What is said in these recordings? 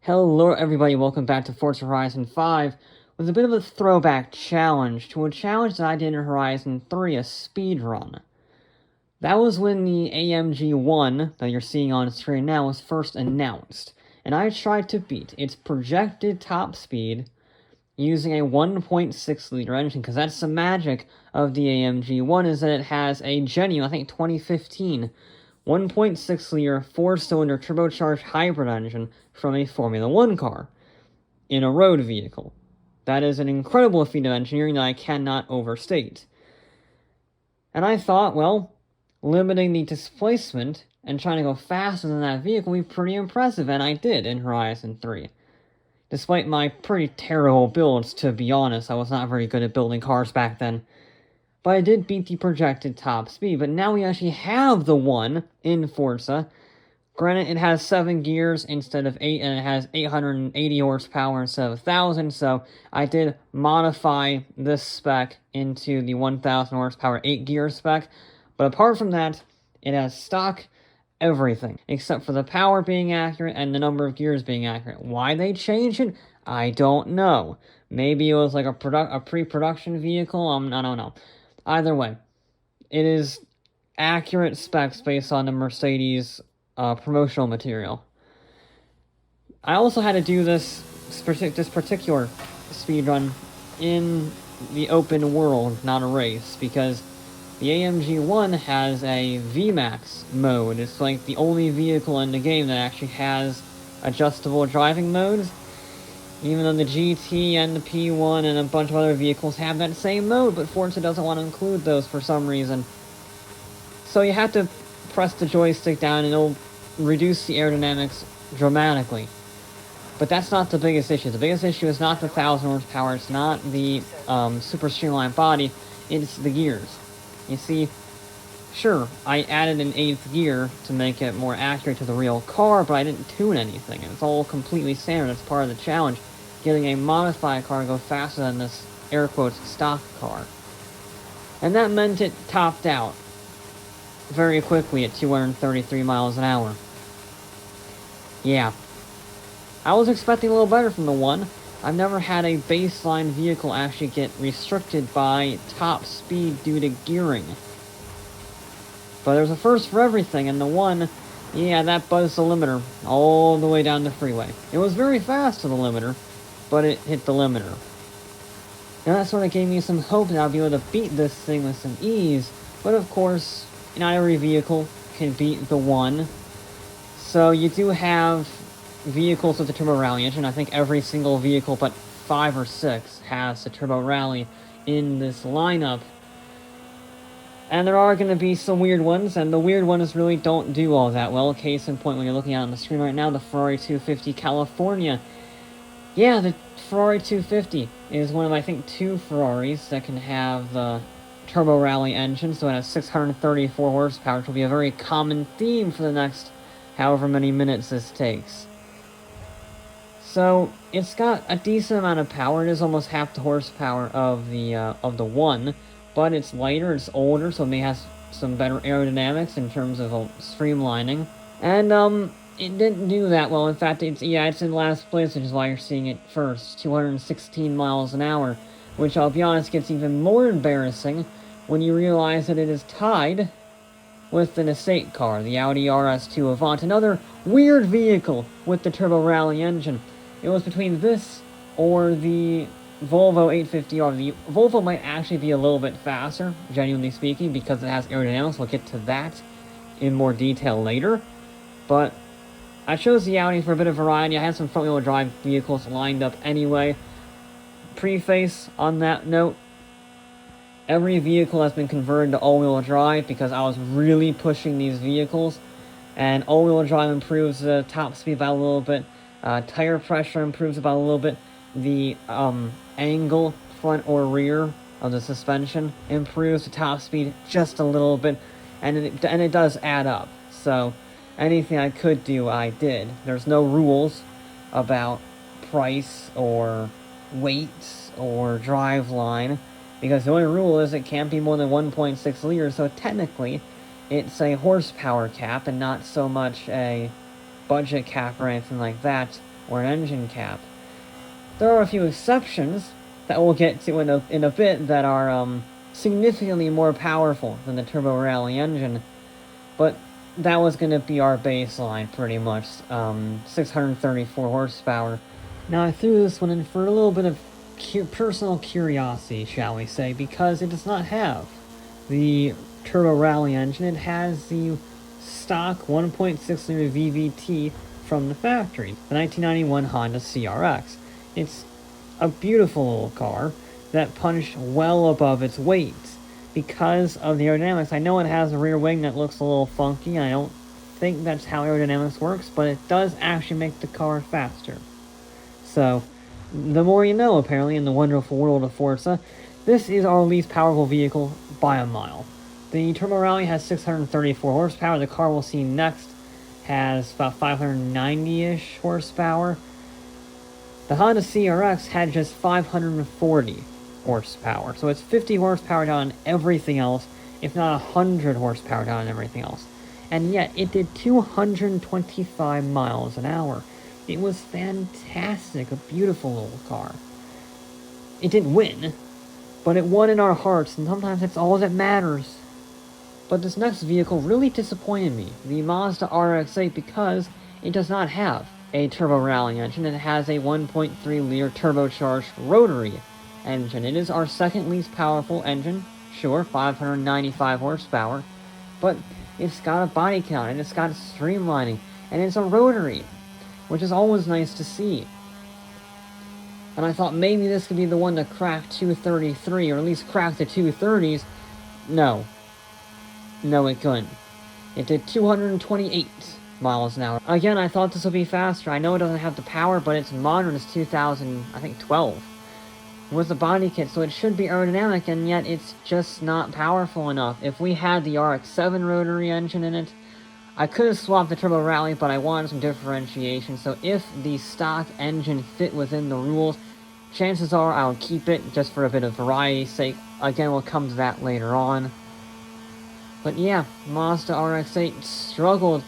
Hello everybody, welcome back to Forza Horizon 5 with a bit of a throwback challenge to a challenge that I did in Horizon 3, a speedrun. That was when the AMG One that you're seeing on screen now was first announced, and I tried to beat its projected top speed using a 1.6 liter engine, because that's the magic of the AMG One, is that it has a genuine, I think 2015, 1.6 liter 4-cylinder turbocharged hybrid engine from a Formula One car in a road vehicle. That is an incredible feat of engineering that I cannot overstate. And I thought, well, limiting the displacement and trying to go faster than that vehicle would be pretty impressive, and I did in Horizon 3. Despite my pretty terrible builds, to be honest, I was not very good at building cars back then. But I did beat the projected top speed, but now we actually have the one in Forza. Granted, it has 7 gears instead of 8, and it has 880 horsepower instead of 1,000, so I did modify this spec into the 1,000 horsepower 8-gear spec. But apart from that, it has stock everything, except for the power being accurate and the number of gears being accurate. Why they changed it, I don't know. Maybe it was like a pre-production vehicle, I don't know. Either way, it is accurate specs based on the Mercedes promotional material. I also had to do this particular speedrun in the open world, not a race, because the AMG One has a VMAX mode. It's like the only vehicle in the game that actually has adjustable driving modes, even though the GT and the P1 and a bunch of other vehicles have that same mode, but Forza doesn't want to include those for some reason. So you have to press the joystick down and it'll reduce the aerodynamics dramatically. But that's not the biggest issue. The biggest issue is not the 1,000 horsepower, it's not the super streamlined body, it's the gears. You see, sure, I added an 8th gear to make it more accurate to the real car, but I didn't tune anything. It's all completely standard. It's part of the challenge, getting a modified car to go faster than this, air quotes, stock car. And that meant it topped out very quickly at 233 miles an hour. Yeah. I was expecting a little better from the One. I've never had a baseline vehicle actually get restricted by top speed due to gearing. But there's a first for everything, and the One, yeah, that buzzed the limiter all the way down the freeway. It was very fast to the limiter, but it hit the limiter. Now that sort of gave me some hope that I'll be able to beat this thing with some ease, but of course, not every vehicle can beat the One. So you do have vehicles with the Turbo Rally engine. I think every single vehicle but 5 or 6 has the Turbo Rally in this lineup. And there are going to be some weird ones, and the weird ones really don't do all that well. Case in point, when you're looking at on the screen right now, the Ferrari 250 California. Yeah, the Ferrari 250 is one of, I think, 2 Ferraris that can have the Turbo Rally engine, so it has 634 horsepower, which will be a very common theme for the next however many minutes this takes. So, it's got a decent amount of power. It is almost half the horsepower of the One, but it's lighter, it's older, so it may have some better aerodynamics in terms of streamlining. And, it didn't do that well. In fact, it's in last place, which is why you're seeing it first. 216 miles an hour, which, I'll be honest, gets even more embarrassing when you realize that it is tied with an estate car, the Audi RS2 Avant, another weird vehicle with the Turbo Rally engine. It was between this or the Volvo 850R. The Volvo might actually be a little bit faster, genuinely speaking, because it has aerodynamics. We'll get to that in more detail later. But I chose the Audi for a bit of variety. I had some front-wheel drive vehicles lined up anyway. Preface on that note, every vehicle has been converted to all-wheel drive because I was really pushing these vehicles. And all-wheel drive improves the top speed by a little bit. Tire pressure improves about a little bit. The angle, front or rear, of the suspension improves the top speed just a little bit. And it does add up. So anything I could do, I did. There's no rules about price or weight or driveline. because the only rule is it can't be more than 1.6 liters, so technically it's a horsepower cap and not so much a budget cap or anything like that, or an engine cap. There are a few exceptions that we'll get to in a bit that are significantly more powerful than the Turbo Rally engine, but that was going to be our baseline pretty much, 634 horsepower. Now I threw this one in for a little bit of personal curiosity, shall we say, because it does not have the Turbo Rally engine. It has the stock 1.6 liter VVT from the factory, the 1991 Honda CRX. It's a beautiful little car that punched well above its weight because of the aerodynamics. I know it has a rear wing that looks a little funky, and I don't think that's how aerodynamics works, but it does actually make the car faster. So, the more you know, apparently, in the wonderful world of Forza. This is our least powerful vehicle by a mile. The Turbo Rally has 634 horsepower. The car we'll see next has about 590-ish horsepower. The Honda CRX had just 540 horsepower. So it's 50 horsepower down on everything else, if not 100 horsepower down on everything else. And yet, it did 225 miles an hour. It was fantastic, a beautiful little car. It didn't win, but it won in our hearts, and sometimes that's all that matters. But this next vehicle really disappointed me, the Mazda RX8, because it does not have a Turbo Rally engine. It has a 1.3-liter turbocharged rotary engine. It is our second least powerful engine, sure, 595 horsepower, but it's got a body count, and it's got streamlining, and it's a rotary, which is always nice to see. And I thought maybe this could be the one to crack 233, or at least crack the 230s. No, it couldn't. It did 228 miles an hour. Again, I thought this would be faster. I know it doesn't have the power, but it's modern. It's 2012 with the body kit, so it should be aerodynamic, and yet it's just not powerful enough. If we had the RX7 rotary engine in it, I could have swapped the Turbo Rally, but I wanted some differentiation, so if the stock engine fit within the rules, chances are I'll keep it just for a bit of variety's sake. Again, we'll come to that later on. But yeah, Mazda RX-8 struggled.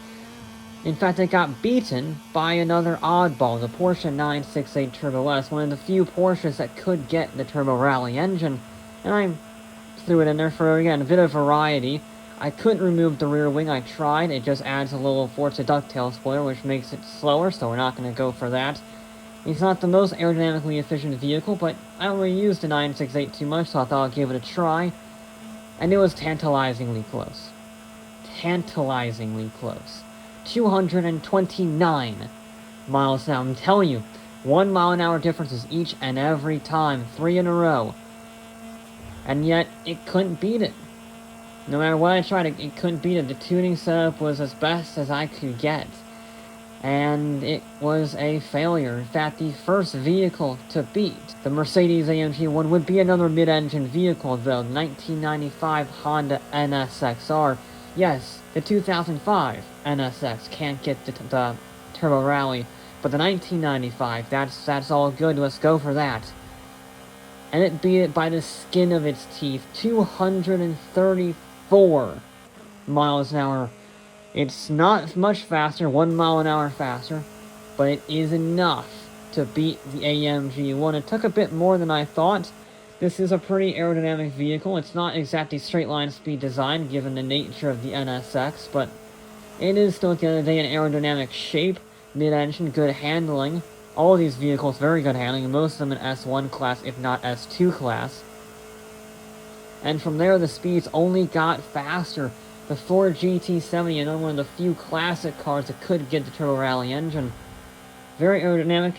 In fact, it got beaten by another oddball, the Porsche 968 Turbo S, one of the few Porsches that could get the Turbo Rally engine, and I threw it in there for, again, a bit of variety. I couldn't remove the rear wing. I tried. It just adds a little Forza ducktail spoiler, which makes it slower, so we're not going to go for that. It's not the most aerodynamically efficient vehicle, but I don't really use the 968 too much, so I thought I'd give it a try. And it was tantalizingly close. Tantalizingly close. 229 miles an hour. I'm telling you, 1 mile an hour differences each and every time, 3 in a row. And yet, it couldn't beat it. No matter what I tried, it couldn't beat it. The tuning setup was as best as I could get. And it was a failure. In fact, the first vehicle to beat the Mercedes-AMG One would be another mid-engine vehicle, though. The 1995 Honda NSX-R. Yes, the 2005 NSX can't get the Turbo Rally, but the 1995, that's all good. Let's go for that. And it beat it by the skin of its teeth. 234 miles an hour. It's not much faster, 1 mile an hour faster, but it is enough to beat the AMG One. It took a bit more than I thought. This is a pretty aerodynamic vehicle. It's not exactly straight-line speed design, given the nature of the NSX, but it is still, at the end of the day, an aerodynamic shape, mid-engine, good handling. All of these vehicles, very good handling, most of them in S1 class, if not S2 class. And from there, the speeds only got faster. The Ford GT70, another one of the few classic cars that could get the Turbo Rally engine. Very aerodynamic.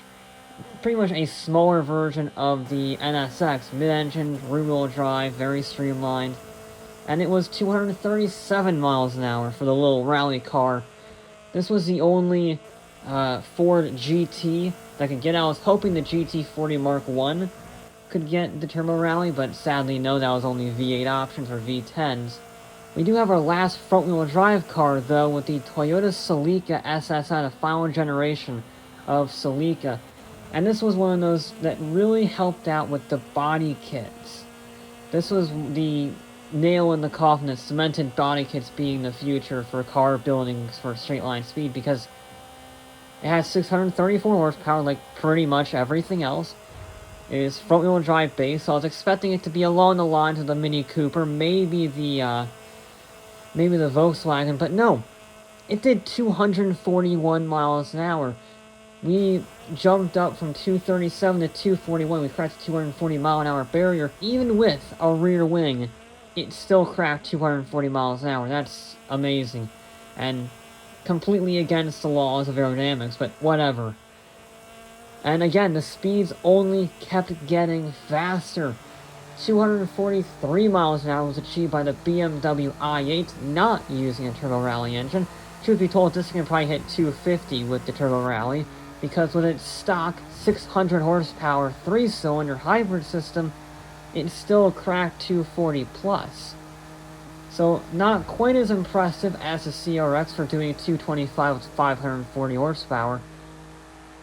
Pretty much a smaller version of the NSX. Mid-engine, rear-wheel drive, very streamlined. And it was 237 miles an hour for the little rally car. This was the only Ford GT that could get out. I was hoping the GT40 Mark I could get the Turbo Rally, but sadly no, that was only V8 options or V10s. We do have our last front-wheel drive car, though, with the Toyota Celica SSI, the final generation of Celica. And this was one of those that really helped out with the body kits. This was the nail in the coffin that cemented body kits being the future for car building for straight line speed, because it has 634 horsepower like pretty much everything else. It is front-wheel drive base, so I was expecting it to be along the lines of the Mini Cooper, maybe the Volkswagen, but no. It did 241 miles an hour. We jumped up from 237 to 241. We cracked the 240 mile an hour barrier. Even with a rear wing, it still cracked 240 miles an hour. That's amazing. And completely against the laws of aerodynamics, but whatever. And again, the speeds only kept getting faster. 243 miles an hour was achieved by the BMW i8, not using a turbo rally engine. Truth be told, this can probably hit 250 with the turbo rally, because with its stock 600 horsepower 3-cylinder hybrid system, it still cracked 240 plus. So not quite as impressive as the CRX for doing 225 with 540 horsepower.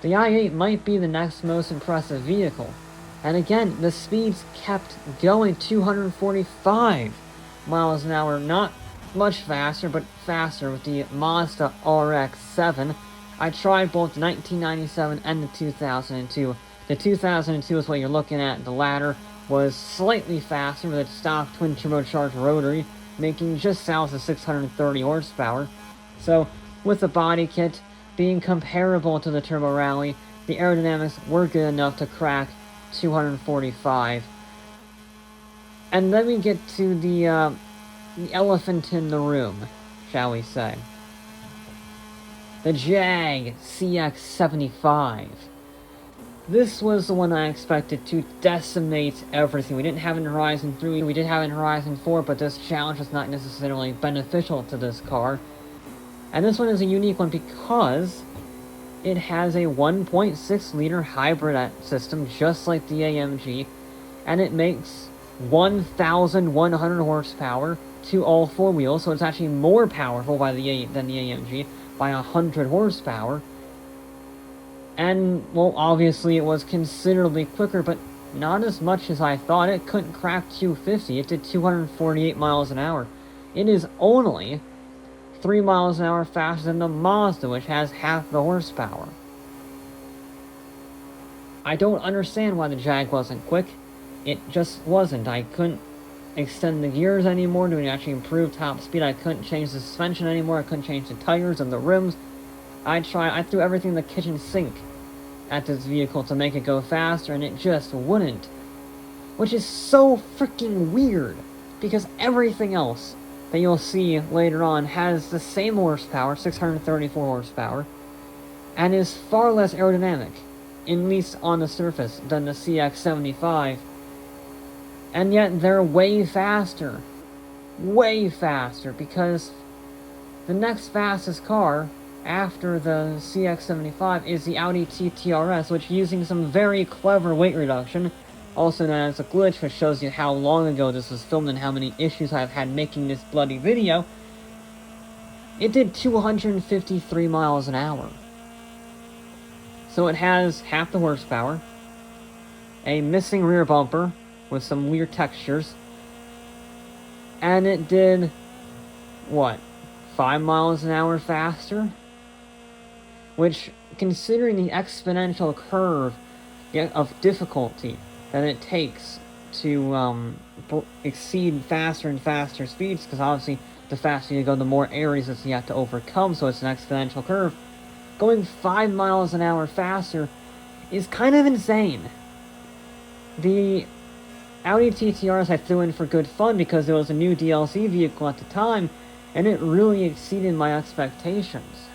The i8 might be the next most impressive vehicle. And again, the speeds kept going. 245 miles an hour, not much faster, but faster with the Mazda RX7. I tried both the 1997 and the 2002. The 2002 is what you're looking at. The latter was slightly faster with its stock twin turbocharged rotary, making just south of 630 horsepower. So, with the body kit being comparable to the Turbo Rally, the aerodynamics were good enough to crack 245. And let me get to the elephant in the room, shall we say. The Jag CX75. This was the one I expected to decimate everything. We didn't have it in Horizon 3, we did have it in Horizon 4, but this challenge was not necessarily beneficial to this car. And this one is a unique one because it has a 1.6 liter hybrid system, just like the AMG, and it makes 1,100 horsepower to all four wheels, so it's actually more powerful than the AMG by 100 horsepower. And, well, obviously it was considerably quicker, but not as much as I thought. It couldn't crack 250. It did 248 miles an hour. It is only 3 miles an hour faster than the Mazda, which has half the horsepower. I don't understand why the Jag wasn't quick. It just wasn't. I couldn't extend the gears anymore to actually improve top speed. I couldn't change the suspension anymore. I couldn't change the tires and the rims. I threw everything in the kitchen sink at this vehicle to make it go faster, and it just wouldn't. Which is so freaking weird, because everything else that you'll see later on has the same horsepower, 634 horsepower, and is far less aerodynamic, at least on the surface, than the CX75. And yet they're way faster, because the next fastest car after the CX75 is the Audi TTRS, which, using some very clever weight reduction, also known as a glitch, which shows you how long ago this was filmed and how many issues I've had making this bloody video, it did 253 miles an hour. So it has half the horsepower, a missing rear bumper with some weird textures, and it did, what, 5 miles an hour faster? Which, considering the exponential curve of difficulty that it takes to exceed faster and faster speeds, because obviously the faster you go, the more areas that you have to overcome, so it's an exponential curve, going 5 miles an hour faster is kind of insane. The Audi TTRS I threw in for good fun because it was a new DLC vehicle at the time, and it really exceeded my expectations.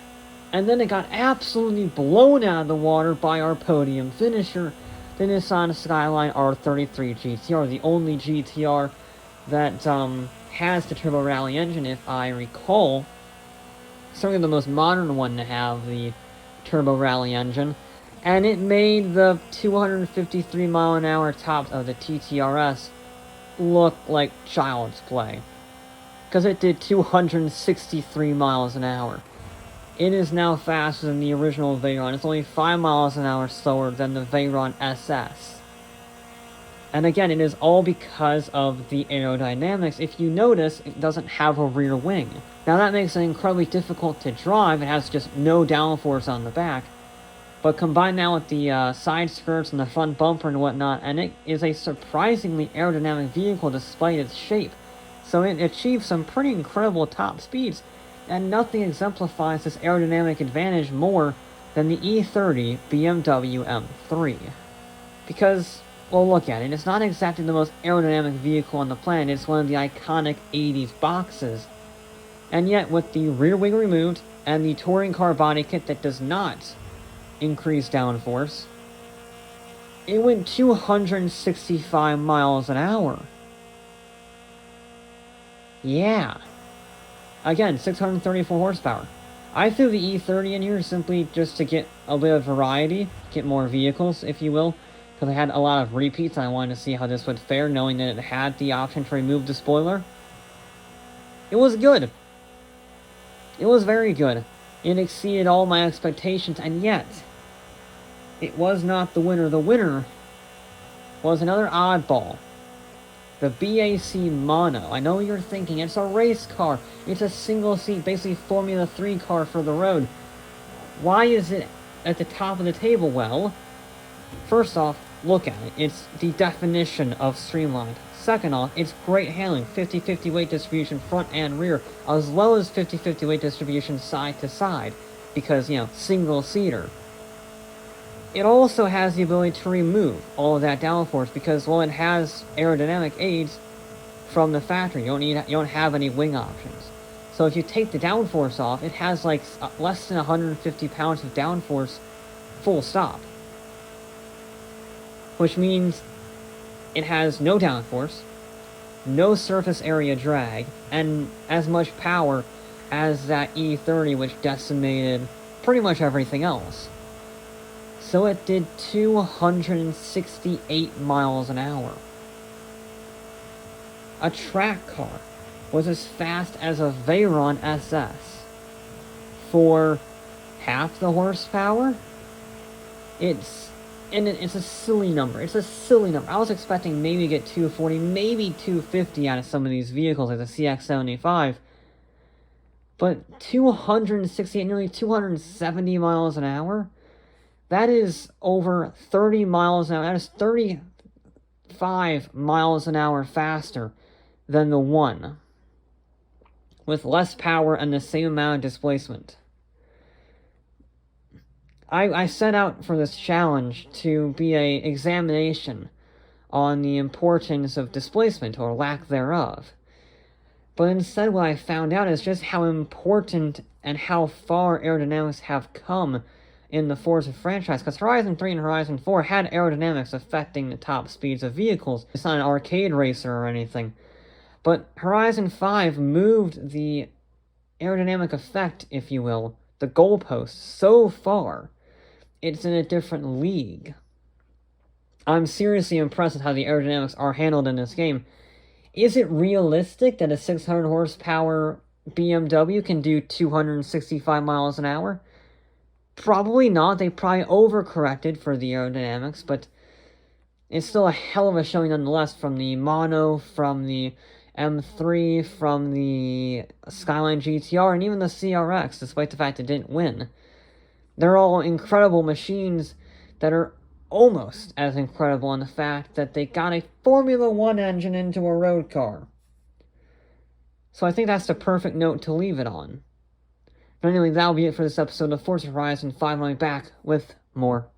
And then it got absolutely blown out of the water by our podium finisher, the Nissan Skyline R33 GTR, the only GTR that has the Turbo Rally engine, if I recall. Certainly the most modern one to have the Turbo Rally engine. And it made the 253 mile an hour tops of the TTRS look like child's play, because it did 263 miles an hour. It is now faster than the original Veyron. It's only 5 miles an hour slower than the Veyron SS. And again, it is all because of the aerodynamics. If you notice, it doesn't have a rear wing. Now that makes it incredibly difficult to drive. It has just no downforce on the back. But combine that with the side skirts and the front bumper and whatnot, and it is a surprisingly aerodynamic vehicle despite its shape. So it achieves some pretty incredible top speeds, and nothing exemplifies this aerodynamic advantage more than the E30 BMW M3. Because, well, look at it, it's not exactly the most aerodynamic vehicle on the planet, it's one of the iconic 80s boxes. And yet, with the rear wing removed, and the touring car body kit that does not increase downforce, it went 265 miles an hour. Yeah. Again, 634 horsepower. I threw the E30 in here simply just to get a bit of variety, get more vehicles, if you will, because I had a lot of repeats and I wanted to see how this would fare, knowing that it had the option to remove the spoiler. It was good. It was very good. It exceeded all my expectations, and yet it was not the winner. The winner was another oddball. The BAC Mono. I know what you're thinking, it's a race car. It's a single-seat, basically Formula 3 car for the road. Why is it at the top of the table? Well, first off, look at it. It's the definition of streamlined. Second off, it's great handling. 50-50 weight distribution front and rear, as well as 50-50 weight distribution side to side. Because, you know, single-seater. It also has the ability to remove all of that downforce because, well, it has aerodynamic aids from the factory. You don't have any wing options. So if you take the downforce off, it has like less than 150 pounds of downforce full stop. Which means it has no downforce, no surface area drag, and as much power as that E30, which decimated pretty much everything else. So it did 268 miles an hour. A track car was as fast as a Veyron SS. For half the horsepower? It's a silly number. It's a silly number. I was expecting maybe to get 240, maybe 250 out of some of these vehicles, like the CX75. But 268, nearly 270 miles an hour? That is over 30 miles an hour. That is 35 miles an hour faster than the One, with less power and the same amount of displacement. I set out for this challenge to be an examination on the importance of displacement, or lack thereof. But instead what I found out is just how important and how far aerodynamics have come in the Forza franchise, because Horizon 3 and Horizon 4 had aerodynamics affecting the top speeds of vehicles. It's not an arcade racer or anything. But Horizon 5 moved the aerodynamic effect, if you will, the goalpost, so far, it's in a different league. I'm seriously impressed with how the aerodynamics are handled in this game. Is it realistic that a 600 horsepower BMW can do 265 miles an hour? Probably not. They probably overcorrected for the aerodynamics, but it's still a hell of a showing nonetheless from the Mono, from the M3, from the Skyline GTR, and even the CRX, despite the fact it didn't win. They're all incredible machines that are almost as incredible in the fact that they got a Formula 1 engine into a road car. So I think that's the perfect note to leave it on. But anyway, that'll be it for this episode of Forza Horizon 5. I'll be back with more